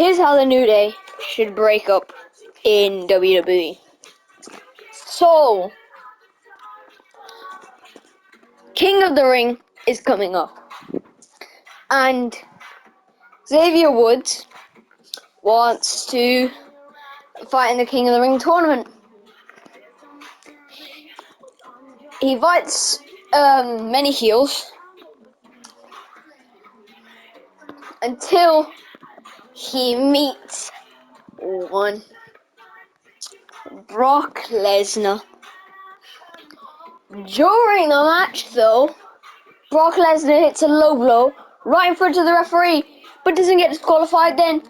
Here's how the New Day should break up in WWE. So, King of the Ring is coming up, and Xavier Woods wants to fight in the King of the Ring tournament. He fights many heels until he meets one Brock Lesnar. During the match, though, Brock Lesnar hits a low blow right in front of the referee, but doesn't get disqualified. Then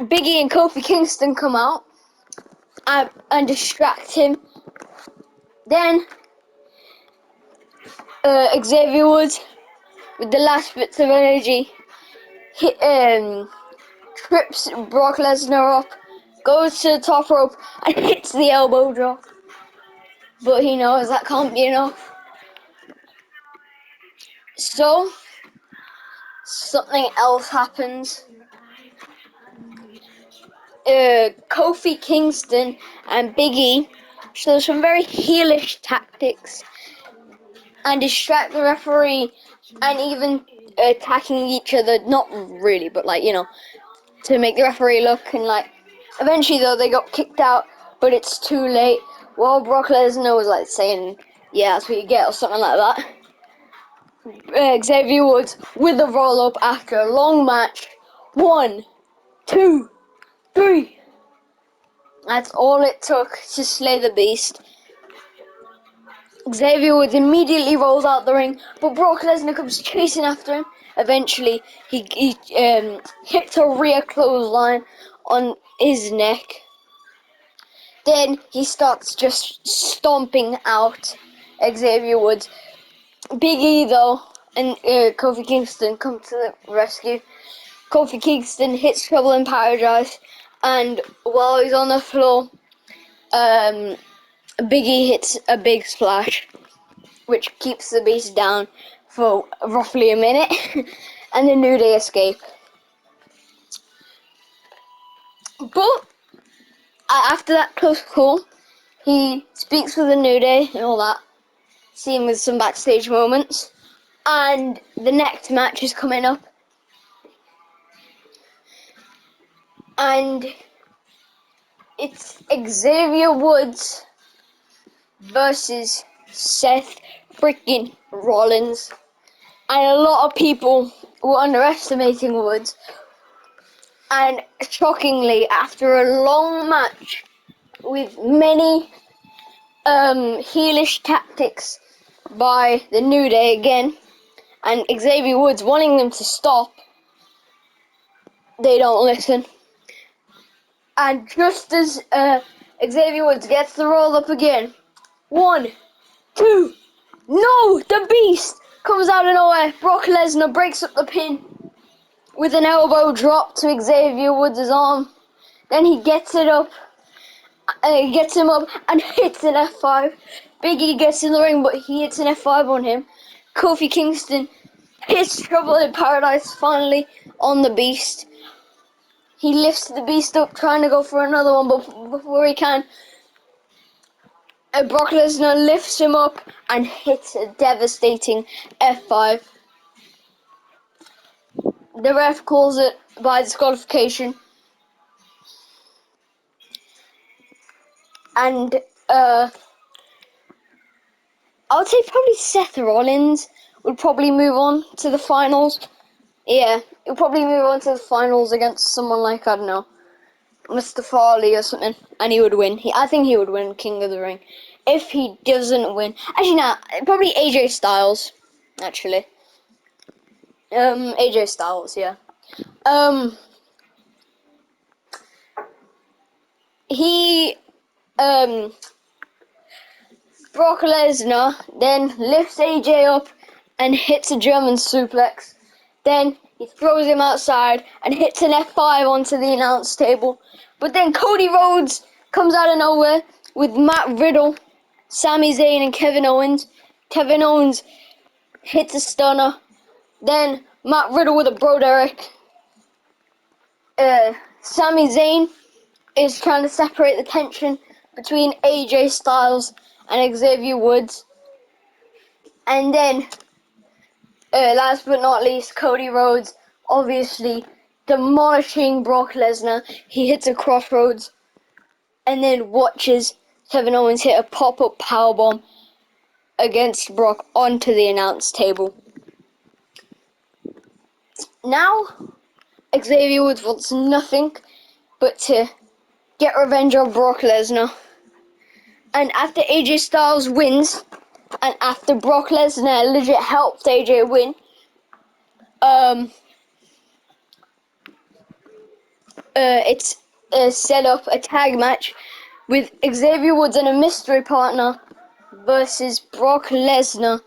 Big E and Kofi Kingston come out and distract him. Then Xavier Woods, with the last bits of energy, trips Brock Lesnar up, goes to the top rope, and hits the elbow drop. But he knows that can't be enough. So, something else happens. Kofi Kingston and Big E show some very heelish tactics and distract the referee and even attacking each other. Not really, but to make the referee look and eventually though they got kicked out, but it's too late. Well, Brock Lesnar was saying, yeah, that's what you get or something like that. Xavier Woods with the roll up after a long match. 1, 2, 3. That's all it took to slay the beast. Xavier Woods immediately rolls out the ring, but Brock Lesnar comes chasing after him. Eventually, he hits a rear clothesline on his neck. Then he starts just stomping out Xavier Woods. Big E, though, and Kofi Kingston come to the rescue. Kofi Kingston hits Trouble in Paradise, and while he's on the floor, Big E hits a big splash, which keeps the beast down for roughly a minute, and the New Day escape. But after that close call, he speaks with the New Day and all that, seeing with some backstage moments, and the next match is coming up, and it's Xavier Woods versus Seth freaking Rollins. And a lot of people were underestimating Woods. And shockingly, after a long match with many heelish tactics by the New Day again, and Xavier Woods wanting them to stop, they don't listen. And just as Xavier Woods gets the roll up again, 1, 2, no! The Beast comes out of nowhere. Brock Lesnar breaks up the pin with an elbow drop to Xavier Woods' arm. Then he gets him up and hits an F5. Big E gets in the ring, but he hits an F5 on him. Kofi Kingston hits Trouble in Paradise finally on the Beast. He lifts the Beast up, trying to go for another one, but before he can, Brock Lesnar lifts him up and hits a devastating F5. The ref calls it by disqualification. And I would say probably Seth Rollins would probably move on to the finals. Yeah, he'll probably move on to the finals against someone like, I don't know, Mustafa Ali or something, and he would win. I think he would win King of the Ring. If he doesn't win, actually no, probably AJ Styles. Actually, AJ Styles, yeah. Brock Lesnar then lifts AJ up and hits a German suplex. Then he throws him outside and hits an F5 onto the announce table. But then Cody Rhodes comes out of nowhere with Matt Riddle, Sami Zayn, and Kevin Owens. Kevin Owens hits a stunner. Then Matt Riddle with a Bro Derek. Sami Zayn is trying to separate the tension between AJ Styles and Xavier Woods. And then, last but not least, Cody Rhodes, obviously demolishing Brock Lesnar. He hits a crossroads and then watches Kevin Owens hit a pop-up powerbomb against Brock onto the announce table. Now, Xavier Woods wants nothing but to get revenge on Brock Lesnar. And after AJ Styles wins, and after Brock Lesnar legit helped AJ win, it's set up a tag match with Xavier Woods and a mystery partner versus Brock Lesnar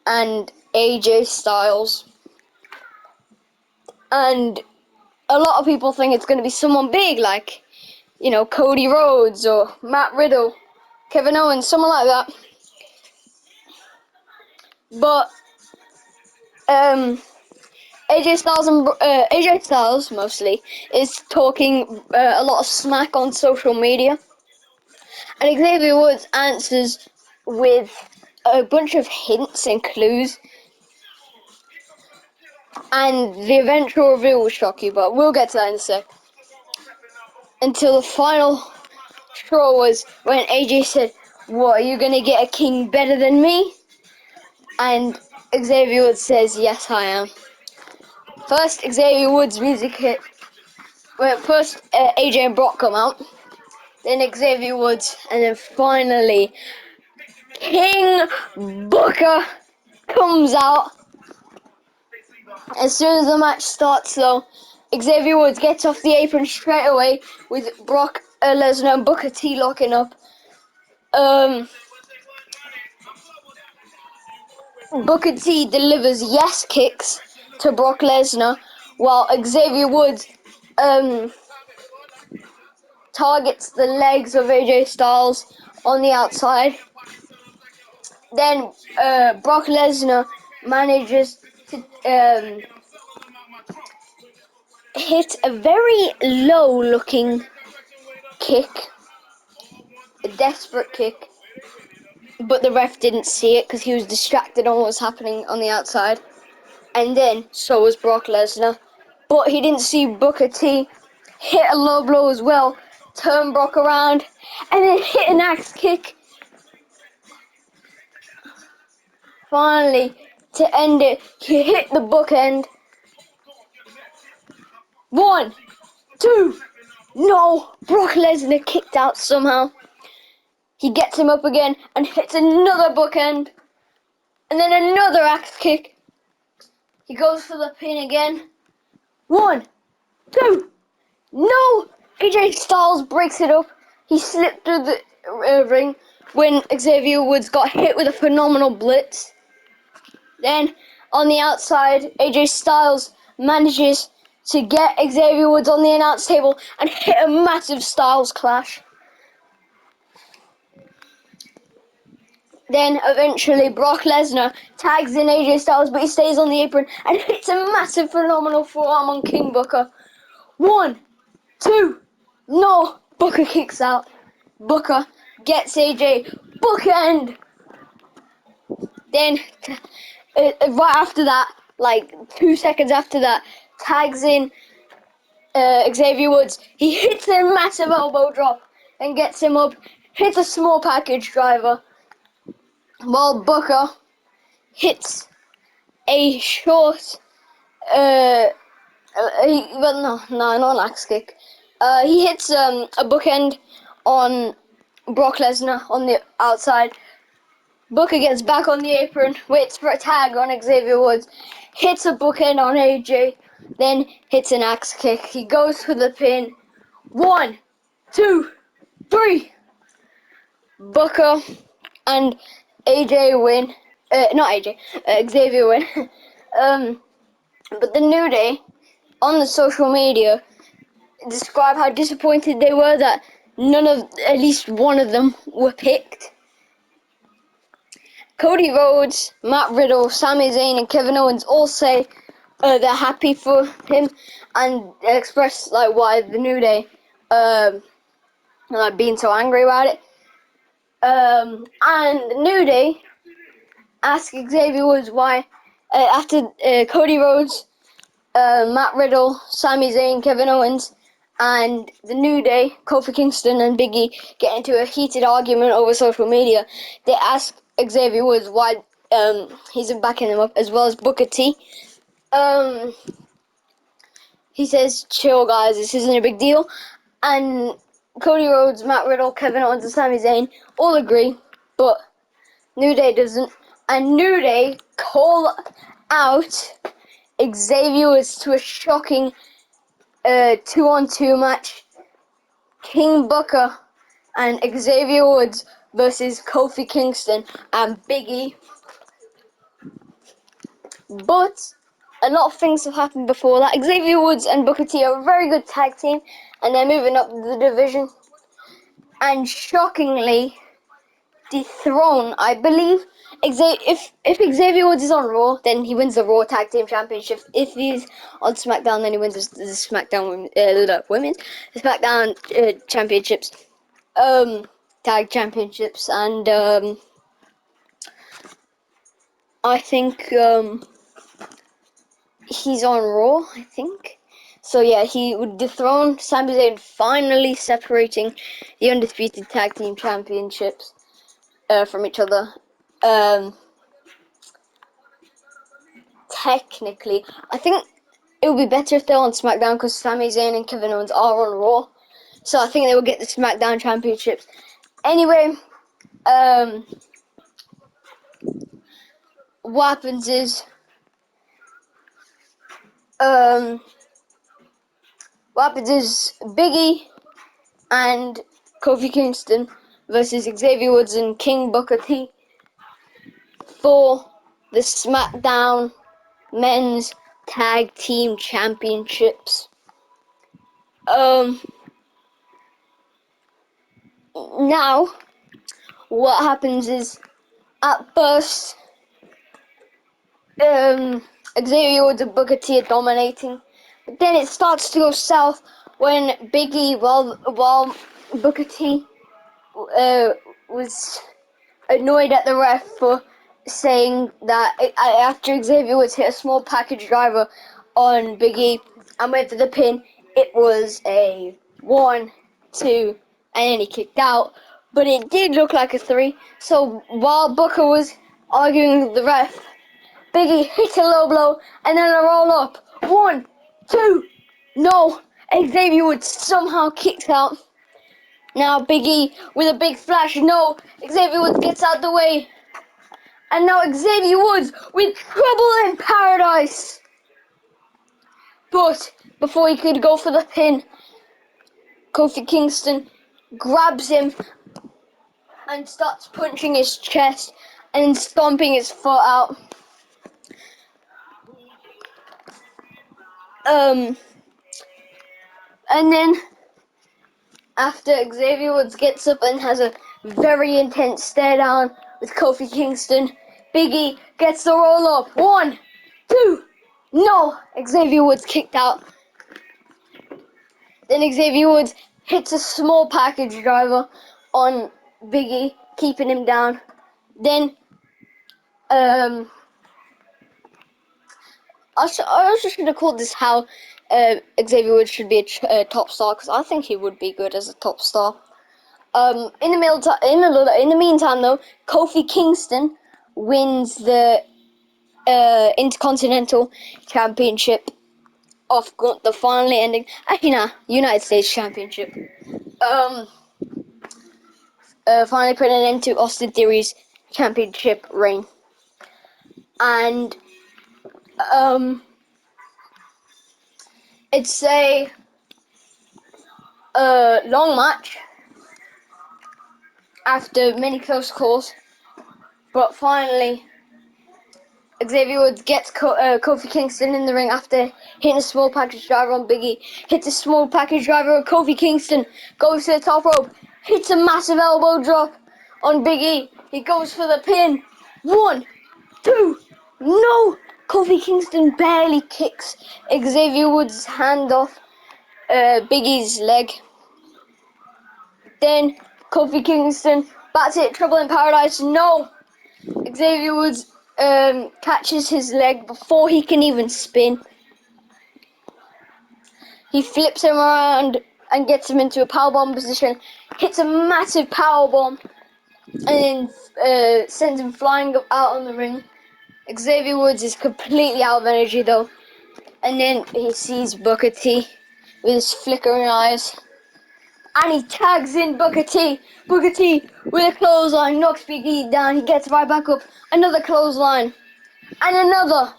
and AJ Styles. And a lot of people think it's going to be someone big, like, Cody Rhodes or Matt Riddle, Kevin Owens, someone like that. But AJ Styles mostly is talking a lot of smack on social media, and Xavier Woods answers with a bunch of hints and clues, and the eventual reveal will shock you, but we'll get to that in a sec. Until the final straw was when AJ said, "What, are you gonna get a king better than me?" And Xavier Woods says, "Yes, I am." First, Xavier Woods' music hit. Well, first AJ and Brock come out, then Xavier Woods, and then finally King Booker comes out. As soon as the match starts, though, Xavier Woods gets off the apron straight away with Brock Lesnar and Booker T locking up. Booker T delivers yes kicks to Brock Lesnar, while Xavier Woods targets the legs of AJ Styles on the outside. Then Brock Lesnar manages to hit a very low-looking kick, a desperate kick, but the ref didn't see it because he was distracted on what was happening on the outside. And then, so was Brock Lesnar, but he didn't see Booker T hit a low blow as well, turn Brock around, and then hit an axe kick. Finally, to end it, he hit the bookend. 1, 2, no! Brock Lesnar kicked out somehow. He gets him up again and hits another bookend. And then another axe kick. He goes for the pin again. 1, 2, no! AJ Styles breaks it up. He slipped through the ring when Xavier Woods got hit with a phenomenal blitz. Then, on the outside, AJ Styles manages to get Xavier Woods on the announce table and hit a massive Styles clash. Then, eventually, Brock Lesnar tags in AJ Styles, but he stays on the apron and hits a massive, phenomenal forearm on King Booker. 1, 2, no! Booker kicks out. Booker gets AJ. Bookend! Then, right after that, like 2 seconds after that, tags in Xavier Woods. He hits a massive elbow drop and gets him up. Hits a small package driver. While Booker hits a short, not an axe kick. He hits a bookend on Brock Lesnar on the outside. Booker gets back on the apron, waits for a tag on Xavier Woods, hits a bookend on AJ, then hits an axe kick. He goes for the pin. 1, 2, 3. Booker and AJ win. Not AJ, Xavier win. But the New Day, on the social media, describe how disappointed they were that at least one of them were picked. Cody Rhodes, Matt Riddle, Sami Zayn, and Kevin Owens all say they're happy for him and express like why the New Day like being so angry about it. And the New Day ask Xavier Woods why after Cody Rhodes, Matt Riddle, Sami Zayn, Kevin Owens, and the New Day, Kofi Kingston and Big E get into a heated argument over social media. They ask Xavier Woods why he's backing them up, as well as Booker T. He says, "Chill, guys. This isn't a big deal." And Cody Rhodes, Matt Riddle, Kevin Owens, and Sami Zayn all agree, but New Day doesn't. And New Day call out Xavier Woods to a shocking 2-on-2 match. King Booker and Xavier Woods versus Kofi Kingston and Big E. But a lot of things have happened before that. Xavier Woods and Booker T are a very good tag team, and they're moving up the division. And shockingly, dethrone, I believe, if Xavier Woods is on Raw, then he wins the Raw Tag Team Championship. If he's on SmackDown, then he wins the SmackDown Women's the SmackDown Championships, Tag Championships, and I think he's on Raw. I think. So yeah, he would dethrone Sami Zayn, finally separating the Undisputed Tag Team Championships from each other. Technically, I think it would be better if they're on SmackDown because Sami Zayn and Kevin Owens are on Raw. So I think they will get the SmackDown Championships. Anyway, what happens is, Big E and Kofi Kingston versus Xavier Woods and King Booker T for the SmackDown Men's Tag Team Championships. Now, what happens is, at first, Xavier Woods and Booker T are dominating, but then it starts to go south when Big E, while Booker T was annoyed at the ref for saying that after Xavier Woods hit a small package driver on Big E and went for the pin, it was a 1, 2, and then he kicked out. But it did look like a 3. So while Booker was arguing with the ref, Big E hit a low blow and then a roll up. 1, 2, no! Xavier Woods somehow kicks out. Now Big E with a big flash, no! Xavier Woods gets out the way. And now Xavier Woods with trouble in paradise. But before he could go for the pin, Kofi Kingston grabs him and starts punching his chest and stomping his foot out. And then after Xavier Woods gets up and has a very intense stare down with Kofi Kingston, Big E gets the roll up. 1, 2, no! Xavier Woods kicked out. Then Xavier Woods hits a small package driver on Big E, keeping him down. Then, I also should have called this how Xavier Woods should be a top star, because I think he would be good as a top star. In the meantime, though, Kofi Kingston wins the Intercontinental Championship of the finally ending. Actually, nah, United States Championship. Finally put an end to Austin Theory's championship reign. And it's a long match after many close calls, but finally Xavier Woods gets Kofi Kingston in the ring after hitting a small package driver on Big E. Hits a small package driver on Kofi Kingston, goes to the top rope, hits a massive elbow drop on Big E. He goes for the pin. 1, 2, no! Kofi Kingston barely kicks Xavier Woods' hand off Big E's leg. Then Kofi Kingston bats it, Trouble in Paradise. No! Xavier Woods catches his leg before he can even spin. He flips him around and gets him into a powerbomb position, hits a massive powerbomb, and then sends him flying out on the ring. Xavier Woods is completely out of energy though. And then he sees Booker T with his flickering eyes. And he tags in Booker T. Booker T with a clothesline, knocks Big E down. He gets right back up. Another clothesline. And another.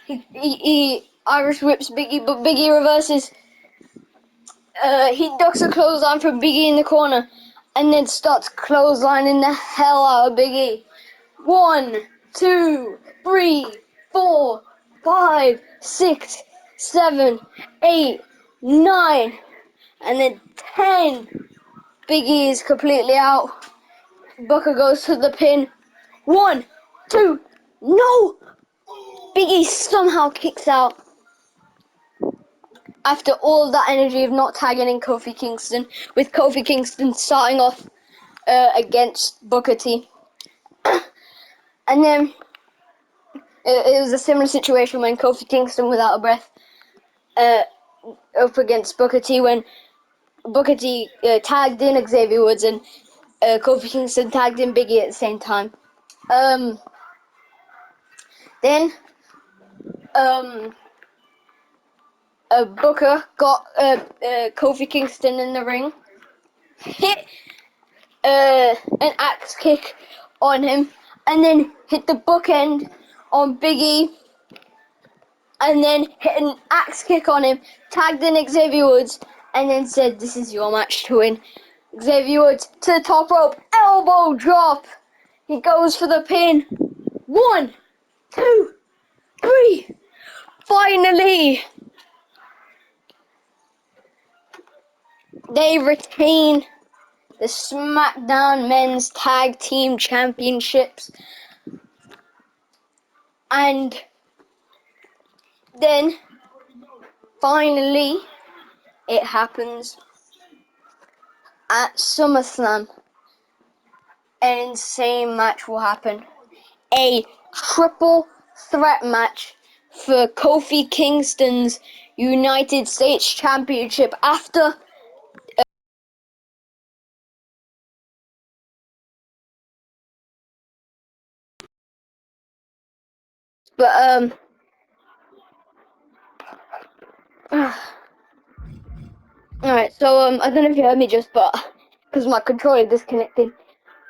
He Irish whips Big E, but Big E reverses. He ducks a clothesline from Big E in the corner. And then starts clotheslining the hell out of Big E. 1, 2, 3, 4, 5, 6, 7, 8, 9, and then 10. Big E is completely out. Booker goes to the pin. 1, 2, no! Big E somehow kicks out. After all of that energy of not tagging in Kofi Kingston, with Kofi Kingston starting off against Booker T. And then it was a similar situation when Kofi Kingston was out of breath up against Booker T when Booker T tagged in Xavier Woods and Kofi Kingston tagged in Big E at the same time. Then Booker got Kofi Kingston in the ring, hit an axe kick on him, and then hit the bookend on Big E, and then hit an axe kick on him, tagged in Xavier Woods, and then said, "This is your match to win." Xavier Woods to the top rope, elbow drop. He goes for the pin. 1, 2, 3. Finally, they retain the SmackDown Men's Tag Team Championships. And then, finally, it happens at SummerSlam. An insane match will happen. A triple threat match for Kofi Kingston's United States Championship after but alright, so I don't know if you heard me just, but because my controller disconnected,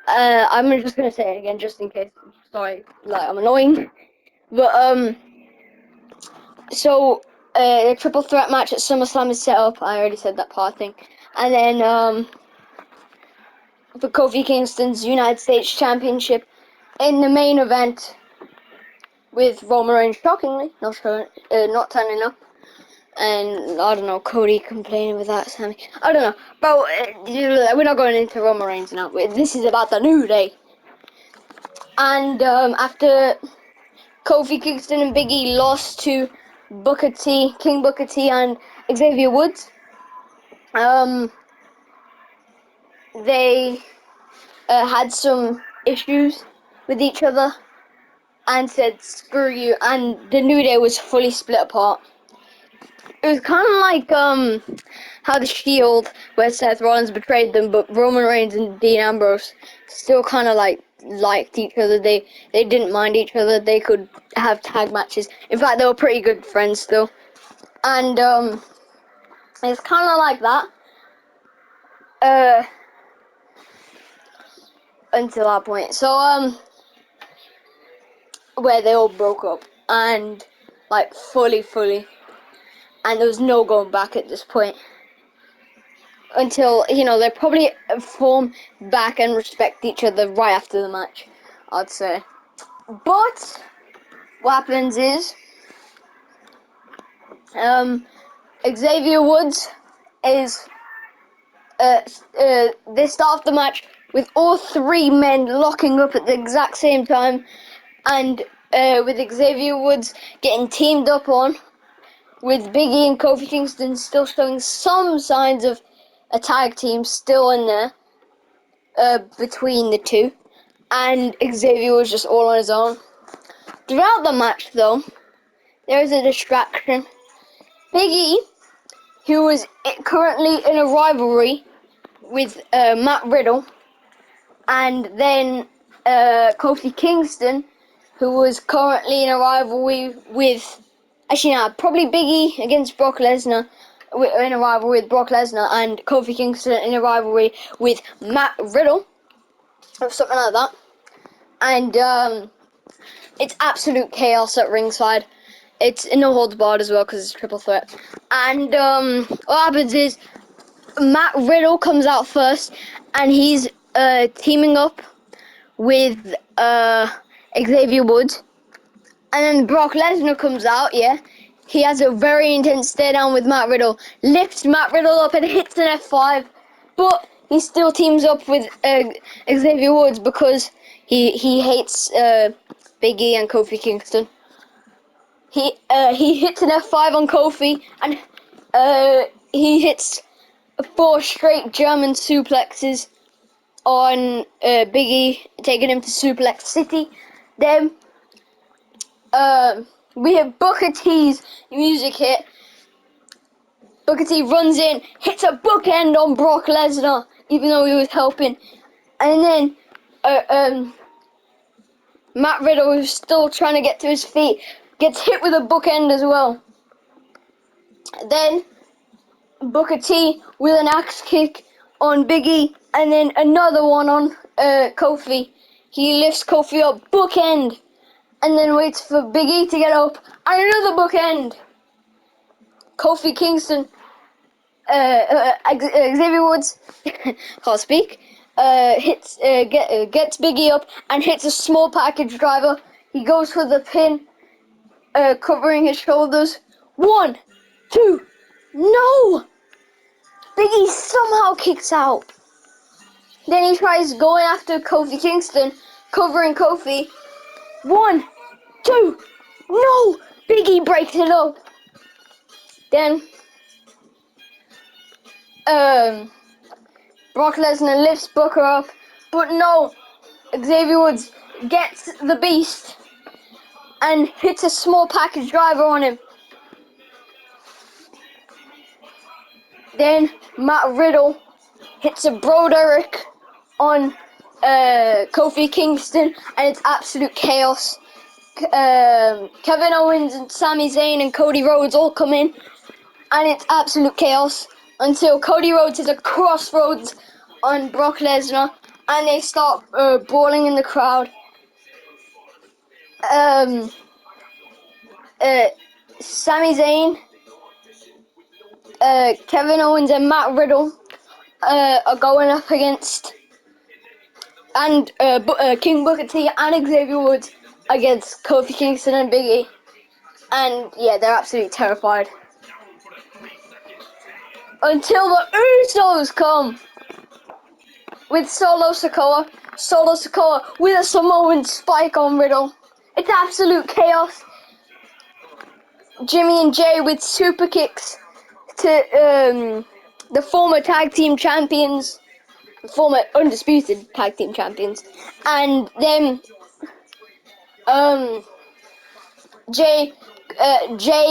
I'm just gonna say it again just in case. Sorry, like I'm annoying, but so a triple threat match at SummerSlam is set up. I already said that part thing, and then for Kofi Kingston's United States Championship in the main event with Roman Reigns shockingly not turning up. And I don't know, Cody complaining with that, Sammy. I don't know, but we're not going into Roman Reigns now. This is about the New Day. And after Kofi Kingston and Big E lost to Booker T, King Booker T, and Xavier Woods, they had some issues with each other and said screw you, and the New Day was fully split apart. It was kind of like how the Shield, where Seth Rollins betrayed them, but Roman Reigns and Dean Ambrose still kind of liked each other. They didn't mind each other. They could have tag matches. In fact, they were pretty good friends still. And it's kind of like that until that point. So where they all broke up and like fully. And there was no going back at this point. Until, they probably form back and respect each other right after the match, I'd say. But what happens is, Xavier Woods is, they start the match with all three men locking up at the exact same time, and with Xavier Woods getting teamed up on, with Big E and Kofi Kingston still showing some signs of a tag team still in there between the two, and Xavier was just all on his own. Throughout the match, though, there was a distraction. Big E, who was currently in a rivalry with Matt Riddle, and then Kofi Kingston, who was currently in a rivalry with, actually no, probably Big E against Brock Lesnar, in a rivalry with Brock Lesnar, and Kofi Kingston in a rivalry with Matt Riddle, or something like that. And it's absolute chaos at ringside. It's no holds barred as well because it's a triple threat. And what happens is Matt Riddle comes out first, and he's teaming up with Xavier Woods. And then Brock Lesnar comes out, yeah. He has a very intense stare down with Matt Riddle, lifts Matt Riddle up and hits an F5, but he still teams up with Xavier Woods because he hates Big E and Kofi Kingston. He hits an F5 on Kofi, and he hits 4 straight German suplexes on Big E, taking him to Suplex City. Then we have Booker T's music hit. Booker T runs in, hits a bookend on Brock Lesnar, even though he was helping. And then Matt Riddle, who's still trying to get to his feet, gets hit with a bookend as well. Then Booker T with an axe kick on Big E, and then another one on Kofi. He lifts Kofi up, bookend, and then waits for Big E to get up, and another bookend. Kofi Kingston, Xavier Woods, can't speak, gets Big E up and hits a small package driver. He goes for the pin, covering his shoulders. 1, 2, no! Big E somehow kicks out. Then he tries going after Kofi Kingston, covering Kofi. 1, 2, no! Big E breaks it up. Then, Brock Lesnar lifts Booker up, but no, Xavier Woods gets the Beast and hits a small package driver on him. Then Matt Riddle hits a Broderick on Kofi Kingston, and it's absolute chaos. Kevin Owens and Sami Zayn and Cody Rhodes all come in, and it's absolute chaos until Cody Rhodes hits a crossroads on Brock Lesnar, and they start brawling in the crowd. Sami Zayn, Kevin Owens and Matt Riddle are going up against, and King Booker T and Xavier Woods against Kofi Kingston and Big E. And yeah, they're absolutely terrified. Until the Usos come with Solo Sikoa. Solo Sikoa with a Samoan spike on Riddle. It's absolute chaos. Jimmy and Jay with super kicks to the former tag team champions, the former undisputed tag team champions, and then Jay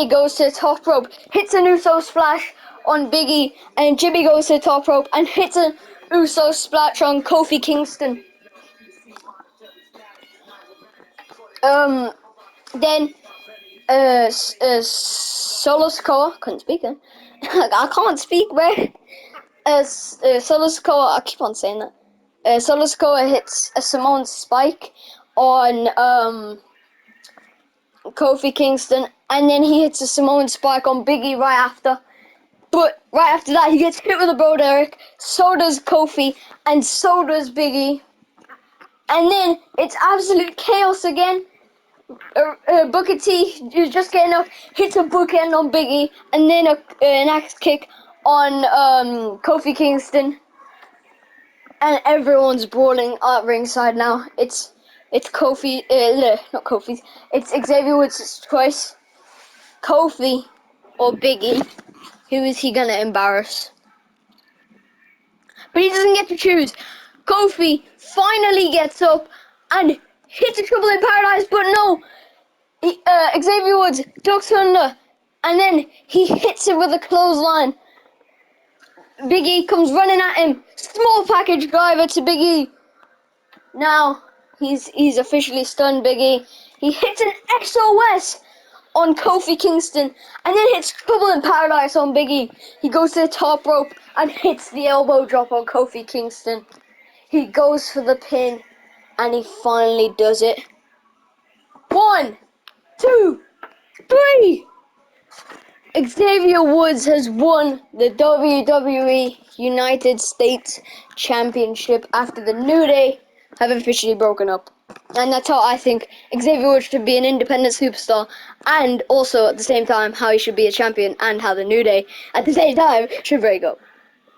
goes to the top rope, hits an Uso splash on Big E, and Jimmy goes to the top rope and hits an Uso splash on Kofi Kingston. Then Solo Sikoa, couldn't speak then. I can't speak, bro. Solo Sikoa, I keep on saying that. Solo Sikoa hits a Samoan spike on Kofi Kingston, and then he hits a Samoan spike on Big E right after. But right after that, he gets hit with a Broderick. So does Kofi, and so does Big E. And then it's absolute chaos again. Booker T is just getting up, hits a bookend on Big E, and then an axe kick on Kofi Kingston. And everyone's brawling at ringside now. It's It's Kofi, not Kofi's. It's Xavier Woods' choice. Kofi or Biggie. Who is he gonna embarrass? But he doesn't get to choose. Kofi finally gets up and hits a Trouble in Paradise, but no. Xavier Woods ducks under, and then he hits it with a clothesline. Big E comes running at him. Small package driver to Big E. Now he's officially stunned. Big E. He hits an SOS on Kofi Kingston, and then hits Trouble in Paradise on Big E. He goes to the top rope and hits the elbow drop on Kofi Kingston. He goes for the pin, and he finally does it. 1, 2, 3. Xavier Woods has won the WWE United States Championship after the New Day have officially broken up. And that's how I think Xavier Woods should be an independent superstar, and also at the same time how he should be a champion, and how the New Day at the same time should break up.